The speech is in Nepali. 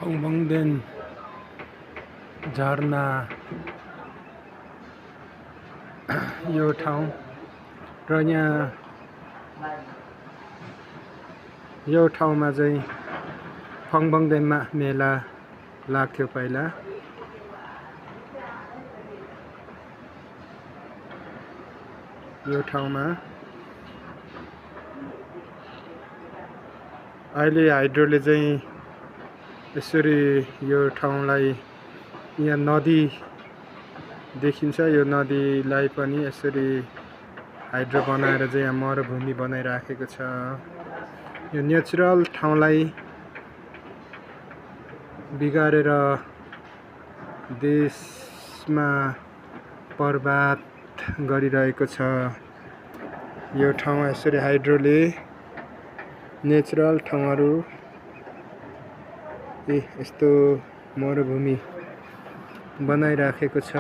हङबङदेन झरना यो ठाउँ र यहाँ यो ठाउँमा चाहिँ हङबङदेनमा मेला लाग्थ्यो पहिला। यो ठाउँमा अहिले हाइड्रोले चाहिँ यसरी यो ठाउँलाई यहाँ नदी देखिन्छ, यो नदीलाई पनि यसरी हाइड्रो बनाएर चाहिँ यहाँ मरुभूमि बनाइराखेको छ। यो नेचुरल ठाउँलाई बिगारेर देशमा बर्बाद गरिरहेको छ। यो ठाउँ यसरी हाइड्रोले नेचुरल ठाउँहरू यस्तो मरुभूमि बनाइराखेको छ।